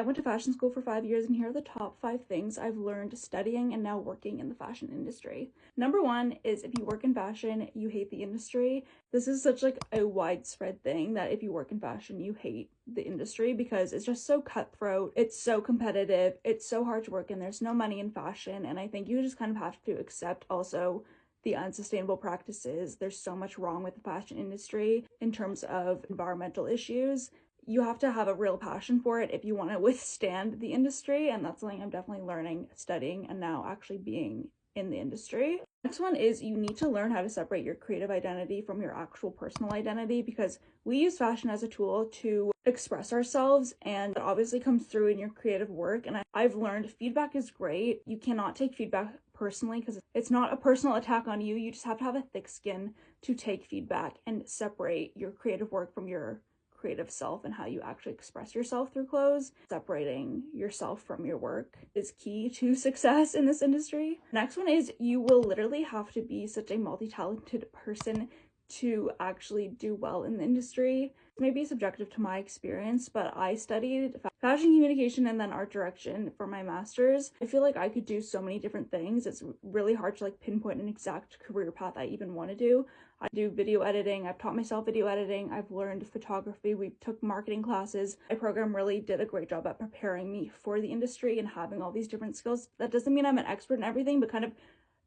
I went to fashion school for 5 years, and here are the top 5 things I've learned studying and now working in the fashion industry. Number one is if you work in fashion, you hate the industry. This is such like a widespread thing that if you work in fashion, you hate the industry because it's just so cutthroat. It's so competitive. It's so hard to work in. There's no money in fashion. And I think you just kind of have to accept also the unsustainable practices. There's so much wrong with the fashion industry in terms of environmental issues. You have to have a real passion for it if you want to withstand the industry, and that's something I'm definitely learning, studying, and now actually being in the industry. Next one is you need to learn how to separate your creative identity from your actual personal identity, because we use fashion as a tool to express ourselves, and it obviously comes through in your creative work. And I've learned feedback is great. You cannot take feedback personally because it's not a personal attack on you. You just have to have a thick skin to take feedback and separate your creative work from your creative self and how you actually express yourself through clothes. Separating yourself from your work is key to success in this industry. Next one is you will literally have to be such a multi-talented person to actually do well in the industry. It may be subjective to my experience, but I studied fashion communication and then art direction for my master's. I feel like I could do so many different things. It's really hard to like pinpoint an exact career path I even want to do. I do video editing. I've taught myself video editing. I've learned photography. We took marketing classes. My program really did a great job at preparing me for the industry and having all these different skills. That doesn't mean I'm an expert in everything, but kind of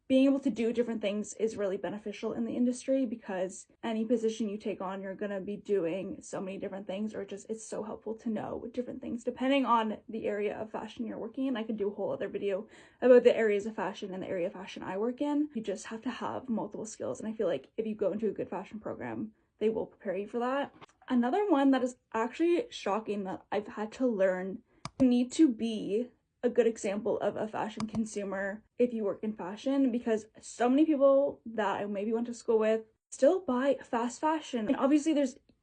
being able to do different things is really beneficial in the industry, because any position you take on, you're going to be doing so many different things, or just it's so helpful to know different things depending on the area of fashion you're working in. I could do a whole other video about the areas of fashion and the area of fashion I work in. You just have to have multiple skills, and I feel like if you go into a good fashion program, they will prepare you for that. Another one that is actually shocking that I've had to learn, you need to be a good example of a fashion consumer if you work in fashion, because so many people that I maybe went to school with still buy fast fashion. And obviously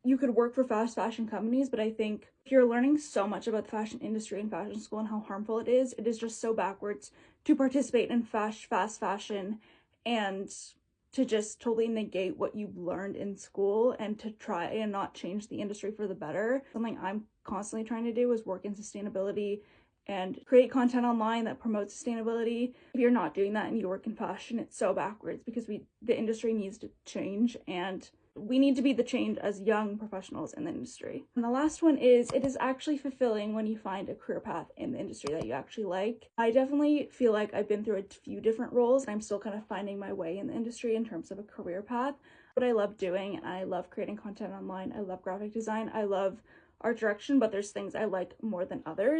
you could work for fast fashion companies, but I think if you're learning so much about the fashion industry and fashion school and how harmful it is just so backwards to participate in fast fashion and to just totally negate what you've learned in school and to try and not change the industry for the better. Something I'm constantly trying to do is work in sustainability and create content online that promotes sustainability. If you're not doing that and you work in fashion, it's so backwards, because the industry needs to change, and we need to be the change as young professionals in the industry. And the last one is it is actually fulfilling when you find a career path in the industry that you actually like. I definitely feel like I've been through a few different roles, and I'm still kind of finding my way in the industry in terms of a career path. What I love doing, and I love creating content online. I love graphic design. I love art direction, but there's things I like more than others.